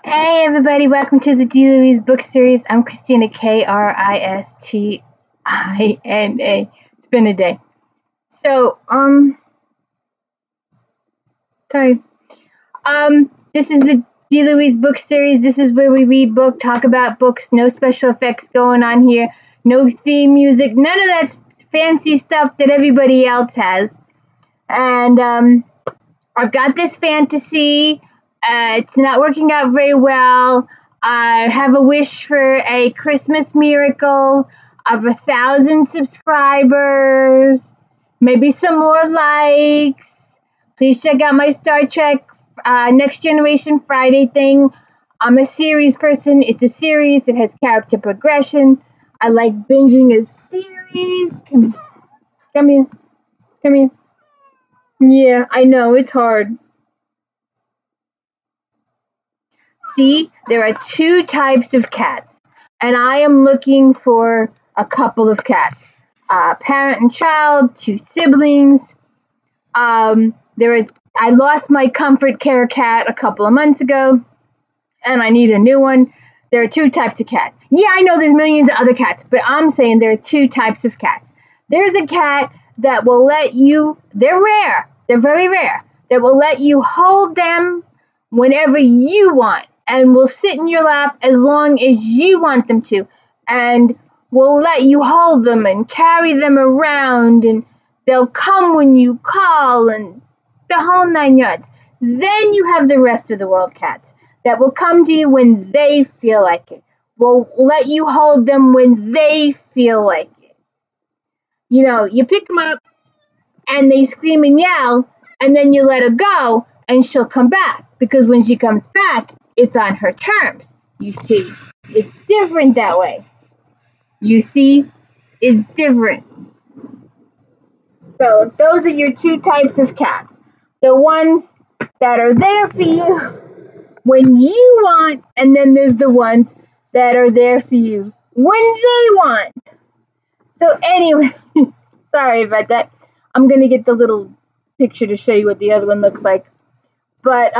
Hey everybody, welcome to the D. Louise book series. I'm Christina, Kristina. It's been a day. So, sorry. This is the D. Louise book series. This is where we read book, talk about books, no special effects going on here, no theme music, none of that fancy stuff that everybody else has. And, I've got this fantasy. It's not working out very well. I have a wish for a Christmas miracle of 1,000 subscribers, maybe some more likes. Please check out my Star Trek Next Generation Friday thing. I'm a series person. It's a series. It has character progression. I like binging a series. Come here. Yeah, I know, it's hard. See, there are two types of cats, and I am looking for a couple of cats. Parent and child, two siblings. I lost my comfort care cat a couple of months ago, and I need a new one. There are two types of cats. Yeah, I know there's millions of other cats, but I'm saying there are two types of cats. There's a cat that will let you, they're rare, they're very rare, that will let you hold them whenever you want and will sit in your lap as long as you want them to and will let you hold them and carry them around and they'll come when you call and the whole 9 yards. Then you have the rest of the world cats that will come to you when they feel like it, will let you hold them when they feel like it. You know, you pick them up and they scream and yell and then you let her go and she'll come back because when she comes back, it's on her terms. You see, it's different that way. You see, it's different. So those are your two types of cats. The ones that are there for you when you want, and then there's the ones that are there for you when they want. So anyway, sorry about that. I'm going to get the little picture to show you what the other one looks like. But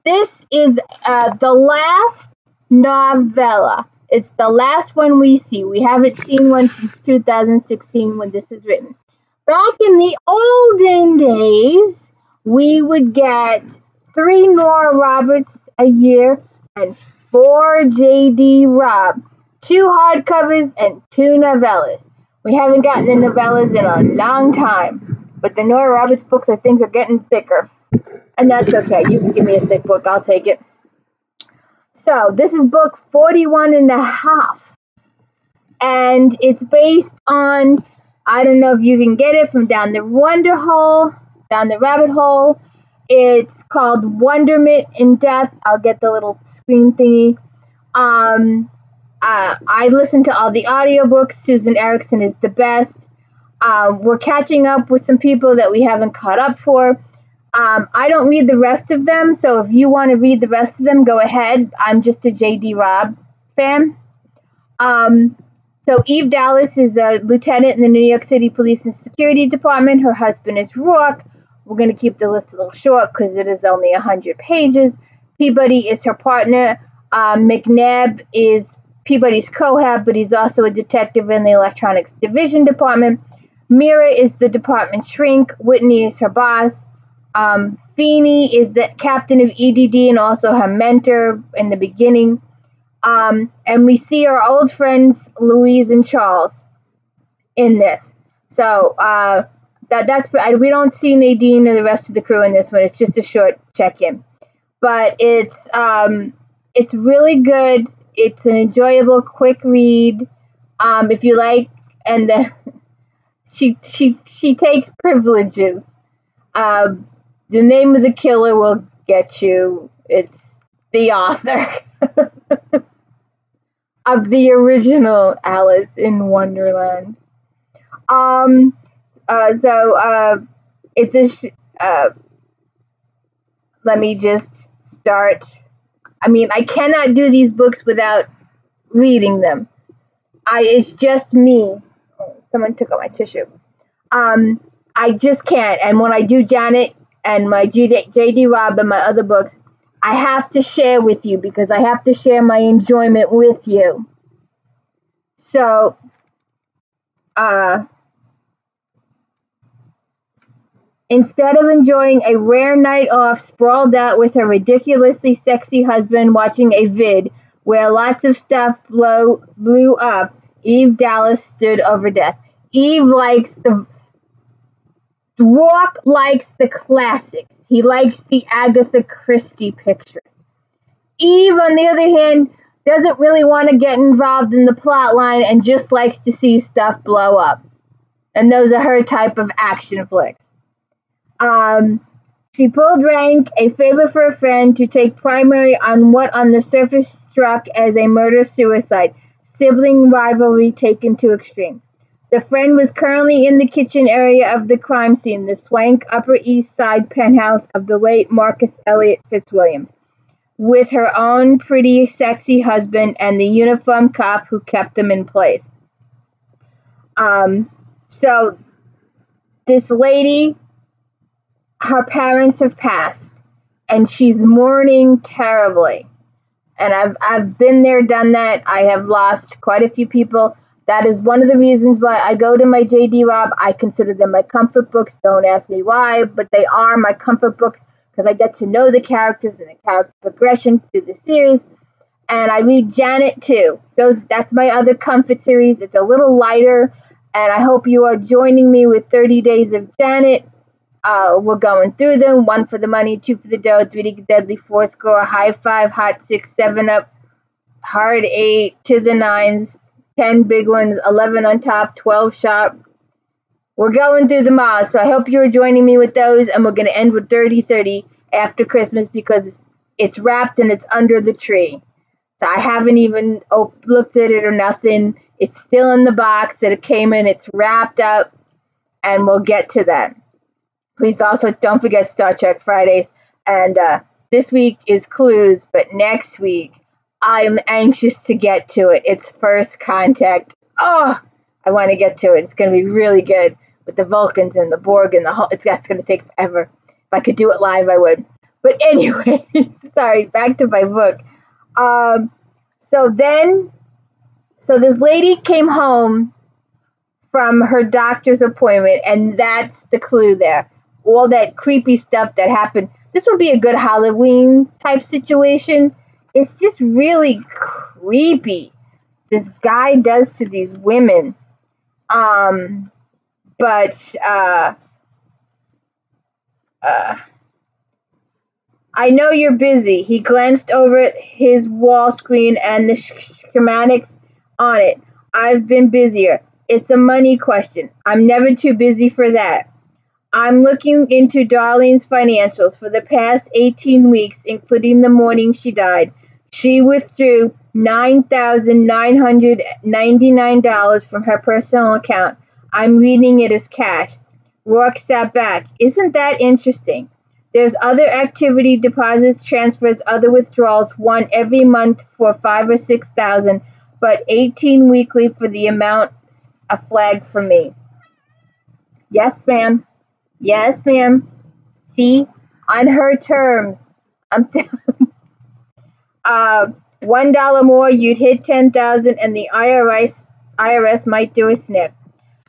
this is the last novella. It's the last one we see. We haven't seen one since 2016 when this is written. Back in the olden days, we would get 3 Nora Roberts a year and 4 J.D. Robb, 2 hardcovers and 2 novellas. We haven't gotten the novellas in a long time, but the Nora Roberts books, I think, are getting thicker. And that's okay. You can give me a thick book. I'll take it. So this is book 41 and a half. And it's based on, I don't know if you can get it from down the rabbit hole. It's called Wonderment in Death. I'll get the little screen thingy. I listen to all the audiobooks. Susan Erickson is the best. We're catching up with some people that we haven't caught up for. I don't read the rest of them, so if you want to read the rest of them, go ahead. I'm just a J.D. Robb fan. So Eve Dallas is a lieutenant in the New York City Police and Security Department. Her husband is Roarke. We're going to keep the list a little short because it is only 100 pages. Peabody is her partner. Mcnabb is Peabody's co-head, but he's also a detective in the Electronics Division Department. Mira is the department shrink. Whitney is her boss. Feeney is the captain of EDD and also her mentor in the beginning. And we see our old friends Louise and Charles in this. So we don't see Nadine or the rest of the crew in this one. It's just a short check-in, but it's really good. It's an enjoyable, quick read. If you like, and she takes privileges. The name of the killer will get you. It's the author of the original Alice in Wonderland. Let me just start. I mean, I cannot do these books without reading them. It's just me. Oh, someone took out my tissue. I just can't. And when I do Janet and my J.D. Robb and my other books, I have to share with you because I have to share my enjoyment with you. So, instead of enjoying a rare night off sprawled out with her ridiculously sexy husband watching a vid where lots of stuff blew up, Eve Dallas stood over death. Roarke likes the classics. He likes the Agatha Christie pictures. Eve, on the other hand, doesn't really want to get involved in the plot line and just likes to see stuff blow up. And those are her type of action flicks. She pulled rank, a favor for a friend, to take primary on what on the surface struck as a murder-suicide, sibling rivalry taken to extreme. The friend was currently in the kitchen area of the crime scene, the swank Upper East Side penthouse of the late Marcus Elliott Fitzwilliams, with her own pretty, sexy husband and the uniformed cop who kept them in place. So this lady, her parents have passed, and she's mourning terribly. And I've been there, done that. I have lost quite a few people. That is one of the reasons why I go to my J.D. Robb. I consider them my comfort books. Don't ask me why, but they are my comfort books because I get to know the characters and the character progression through the series. And I read Janet too. That's my other comfort series. It's a little lighter, and I hope you are joining me with 30 Days of Janet. We're going through them. 1 for the money, 2 for the dough, 3 to get deadly, 4 score, high 5, hot 6, 7 up, hard 8, to the 9s, 10 big ones, 11 on top, 12 sharp. We're going through them all, so I hope you're joining me with those, and we're going to end with 30-30 after Christmas because it's wrapped and it's under the tree. So I haven't even looked at it or nothing. It's still in the box that it came in. It's wrapped up, and we'll get to that. Please also don't forget Star Trek Fridays. And this week is Clues, but next week I'm anxious to get to it. It's First Contact. Oh, I want to get to it. It's going to be really good with the Vulcans and the Borg and the whole. That's going to take forever. If I could do it live, I would. But anyway, sorry, back to my book. So this lady came home from her doctor's appointment, and that's the clue there. All that creepy stuff that happened. This would be a good Halloween type situation. It's just really creepy. This guy does to these women. But I know you're busy. He glanced over his wall screen and the schematics on it. I've been busier. It's a money question. I'm never too busy for that. I'm looking into Darlene's financials for the past 18 weeks, including the morning she died. She withdrew $9,999 from her personal account. I'm reading it as cash. Roarke sat back. Isn't that interesting? There's other activity, deposits, transfers, other withdrawals, one every month for $5,000 or $6,000, but 18 weekly for the amount a flag for me. Yes, ma'am. Yes, ma'am. See, on her terms. I'm telling you. $1 more, you'd hit 10,000, and the IRS might do a sniff.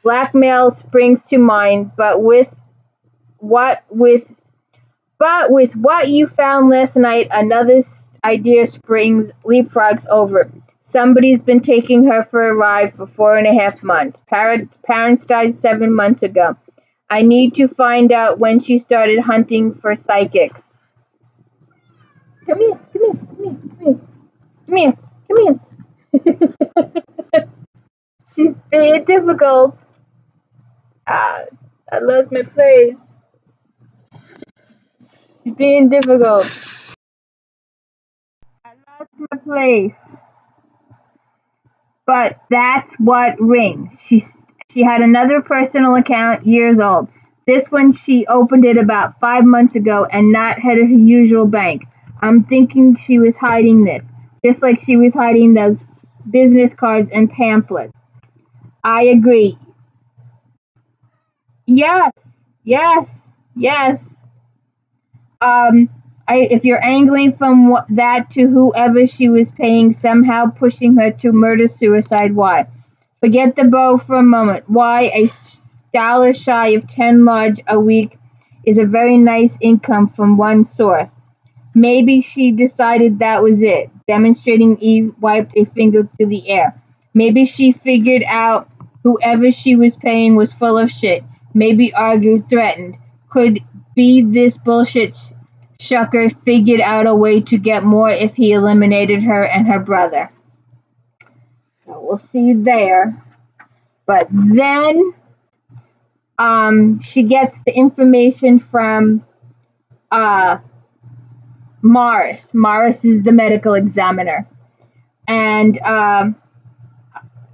Blackmail springs to mind, but with what you found last night, another idea leapfrogs over. Somebody's been taking her for a ride for 4.5 months. Parents died 7 months ago. I need to find out when she started hunting for psychics. Come here. She's being difficult. I lost my place. She's being difficult. I lost my place. But that's what rings. She had another personal account years old. This one she opened it about 5 months ago and not at her usual bank. I'm thinking she was hiding this, just like she was hiding those business cards and pamphlets. I agree. Yes. If you're angling from that to whoever she was paying, somehow pushing her to murder-suicide, why? Forget the bow for a moment. Why, $1 shy of 10 large a week is a very nice income from one source. Maybe she decided that was it. Demonstrating, Eve wiped a finger through the air. Maybe she figured out whoever she was paying was full of shit. Maybe argued, threatened. Could be this bullshit shucker figured out a way to get more if he eliminated her and her brother. So we'll see there. But then she gets the information from Morris. Morris is the medical examiner. And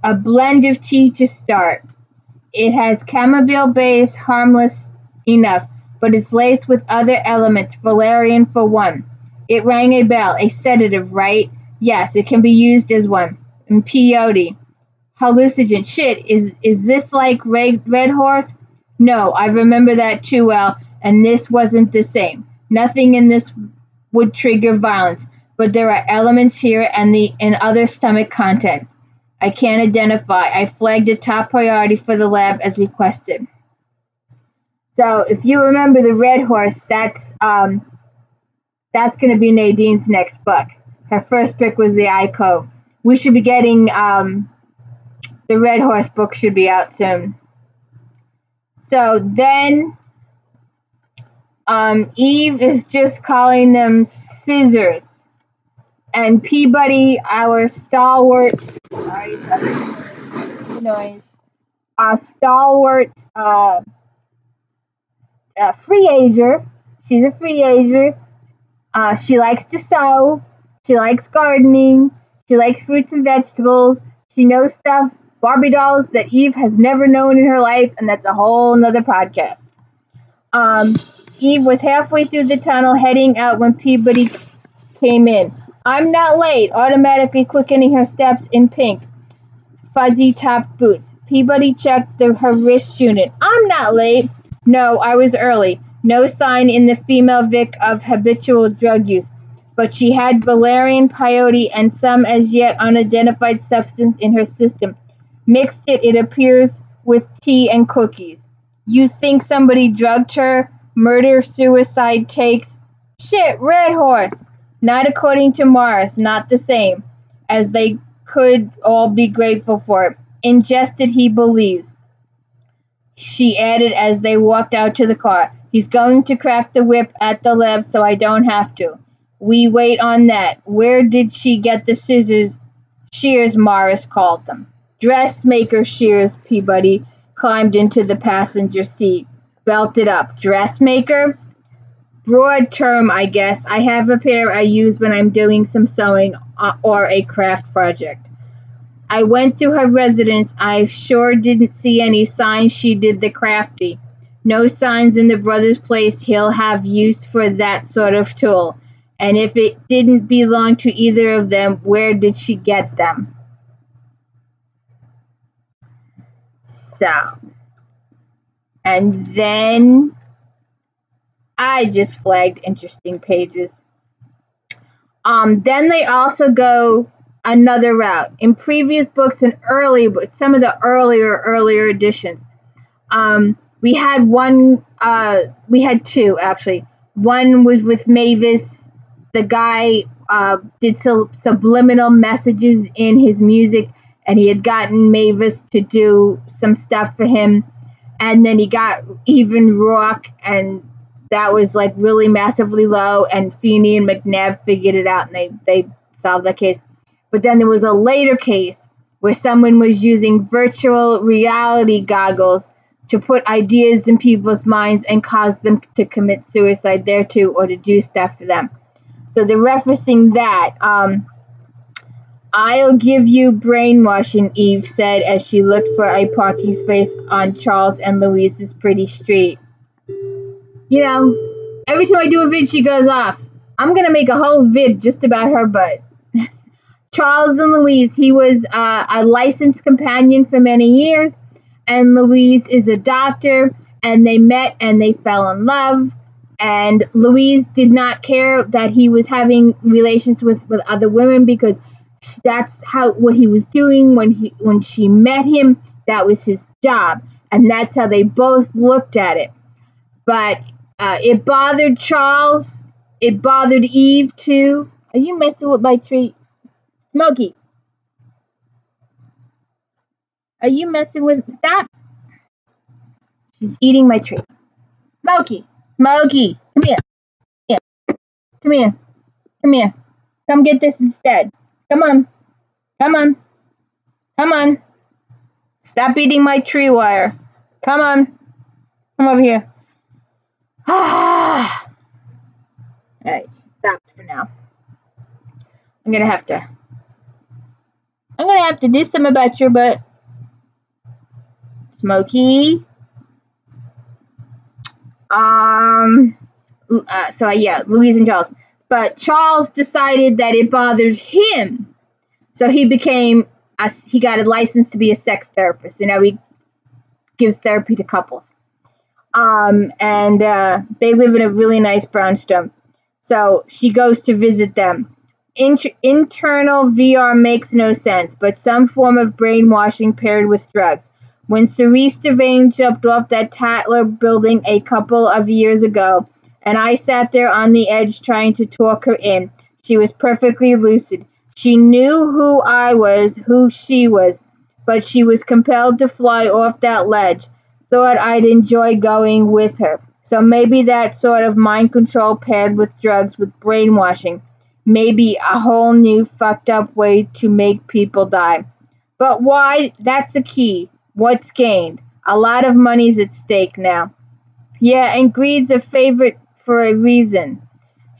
a blend of tea to start. It has chamomile base, harmless enough, but it's laced with other elements, valerian for one. It rang a bell. A sedative, right? Yes, it can be used as one. And peyote. Hallucinogen. Shit, is this like Red Horse? No, I remember that too well, and this wasn't the same. Nothing in this would trigger violence, but there are elements here and other stomach contents. I can't identify. I flagged a top priority for the lab as requested. So if you remember the Red Horse, that's going to be Nadine's next book. Her first pick was the Eye Cove. We should be getting the Red Horse book should be out soon. So then Eve is just calling them scissors. And Peabody, our stalwart, free ager. She's a free ager. She likes to sew. She likes gardening. She likes fruits and vegetables. She knows stuff, Barbie dolls, that Eve has never known in her life, and that's a whole nother podcast. Eve was halfway through the tunnel heading out when Peabody came in. I'm not late, automatically quickening her steps in pink, fuzzy-topped boots. Peabody checked her wrist unit. I'm not late. No, I was early. No sign in the female Vic of habitual drug use, but she had valerian, peyote, and some as yet unidentified substance in her system. Mixed it appears, with tea and cookies. You think somebody drugged her? Murder-suicide takes... Shit, Red Horse! Not according to Morris, not the same, as they could all be grateful for it. Ingested, he believes, she added as they walked out to the car. He's going to crack the whip at the lab so I don't have to. We wait on that. Where did she get the scissors? Shears, Morris called them. Dressmaker shears, Peabody climbed into the passenger seat. Belted up. Dressmaker? Broad term, I guess. I have a pair I use when I'm doing some sewing or a craft project. I went through her residence. I sure didn't see any signs she did the crafty. No signs in the brother's place he'll have use for that sort of tool. And if it didn't belong to either of them, where did she get them? So, and then I just flagged interesting pages. Then they also go another route. In previous books and some of the earlier editions, we had two actually. One was with Mavis. The guy did subliminal messages in his music, and he had gotten Mavis to do some stuff for him, and then he got even Roarke, and that was like really massively low, and Feeney and Mcnabb figured it out, and they solved that case. But then there was a later case where someone was using virtual reality goggles to put ideas in people's minds and cause them to commit suicide there too, or to do stuff for them. So they're referencing that. I'll give you brainwashing, Eve said as she looked for a parking space on Charles and Louise's pretty street. You know, every time I do a vid, she goes off. I'm going to make a whole vid just about her butt. Charles and Louise, he was a licensed companion for many years, and Louise is a doctor, and they met and they fell in love, And Louise did not care that he was having relations with other women, because that's what he was doing when she met him. That was his job, and that's how they both looked at it. But it bothered Charles. It bothered Eve too. Are you messing with my tree, Smokey? Are you messing with? Stop! She's eating my tree. Smokey, Smokey, come here. Come here. Come here. Come get this instead. Come on. Come on. Come on. Stop eating my tree wire. Come on. Come over here. Ah. All right, stopped for now. I'm gonna have to do something about your butt, Smokey. So yeah, Louise and Charles. But Charles decided that it bothered him, so he got a license to be a sex therapist. So now he gives therapy to couples. And they live in a really nice brownstone. So she goes to visit them. Internal VR makes no sense, but some form of brainwashing paired with drugs. When Cerise Devane jumped off that Tatler building a couple of years ago, and I sat there on the edge trying to talk her in, she was perfectly lucid. She knew who I was, who she was, but she was compelled to fly off that ledge. Thought I'd enjoy going with her. So maybe that sort of mind control paired with drugs, with brainwashing, maybe a whole new fucked up way to make people die. But why? That's the key. What's gained? A lot of money's at stake now. Yeah, and greed's a favorite for a reason.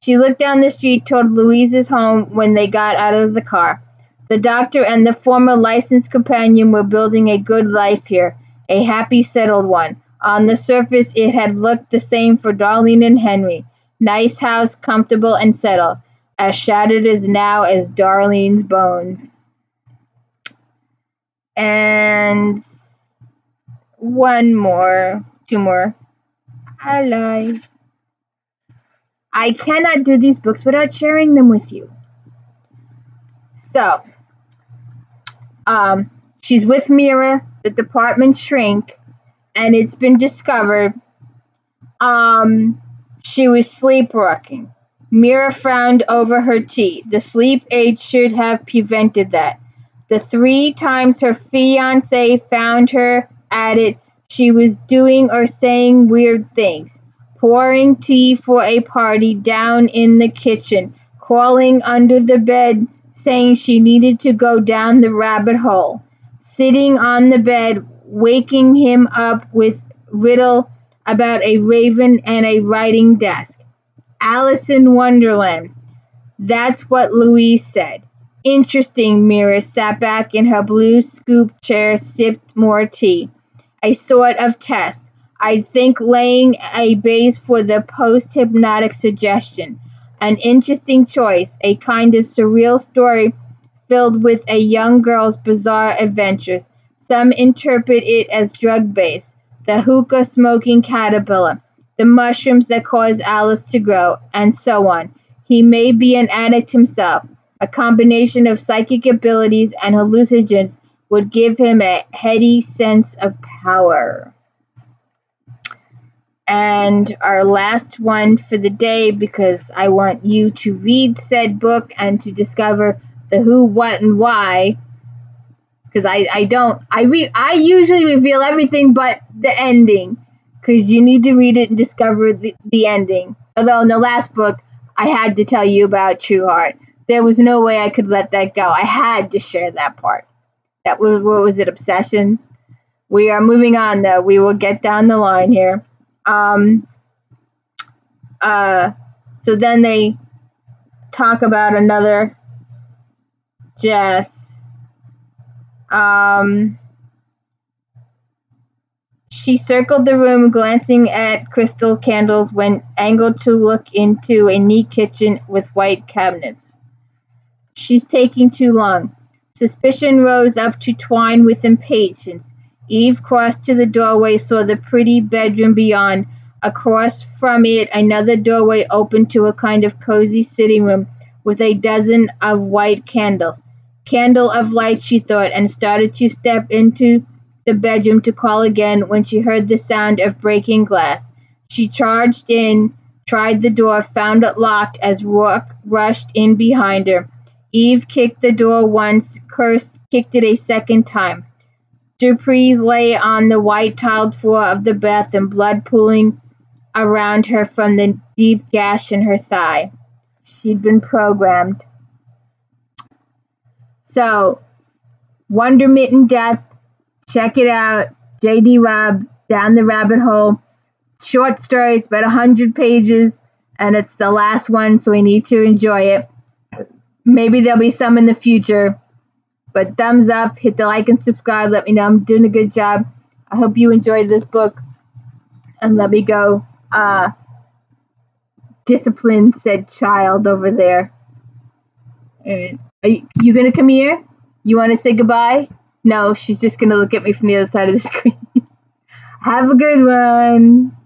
She looked down the street toward Louise's home when they got out of the car. The doctor and the former licensed companion were building a good life here, a happy, settled one. On the surface, it had looked the same for Darlene and Henry. Nice house, comfortable and settled, as shattered as now as Darlene's bones. And two more. I lied. I cannot do these books without sharing them with you. So, she's with Mira, the department shrink, and it's been discovered she was sleepwalking. Mira frowned over her tea. The sleep aid should have prevented that. The 3 times her fiancé found her at it, she was doing or saying weird things. Pouring tea for a party down in the kitchen, crawling under the bed, saying she needed to go down the rabbit hole. Sitting on the bed, waking him up with riddle about a raven and a writing desk. Alice in Wonderland. That's what Louise said. Interesting. Mira sat back in her blue scoop chair, sipped more tea. A sort of test. I think laying a base for the post-hypnotic suggestion. An interesting choice, a kind of surreal story filled with a young girl's bizarre adventures. Some interpret it as drug-based. The hookah-smoking caterpillar, the mushrooms that cause Alice to grow, and so on. He may be an addict himself. A combination of psychic abilities and hallucinogens would give him a heady sense of power. And our last one for the day, because I want you to read said book and to discover the who, what, and why. Because I usually reveal everything but the ending. Because you need to read it and discover the ending. Although in the last book, I had to tell you about True Heart. There was no way I could let that go. I had to share that part. That was, what was it, Obsession? We are moving on, though. We will get down the line here. So then they talk about another death. She circled the room, glancing at crystal candles when angled to look into a neat kitchen with white cabinets. She's taking too long. Suspicion rose up to twine with impatience. Eve crossed to the doorway, saw the pretty bedroom beyond, Across from it, another doorway opened to a kind of cozy sitting room with a dozen of white candles. Candle of light, she thought, and started to step into the bedroom to call again when she heard the sound of breaking glass. She charged in, tried the door, found it locked as Roarke rushed in behind her. Eve kicked the door once, cursed, kicked it a second time. Dupree's lay on the white tiled floor of the bathroom, blood pooling around her from the deep gash in her thigh. She'd been programmed. So, Wonderment and Death, check it out. J.D. Robb, Down the Rabbit Hole. Short story, it's about 100 pages, and it's the last one, so we need to enjoy it. Maybe there'll be some in the future. But thumbs up, hit the like and subscribe. Let me know I'm doing a good job. I hope you enjoyed this book. And let me go. Discipline, said child over there. Are you going to come here? You want to say goodbye? No, she's just going to look at me from the other side of the screen. Have a good one.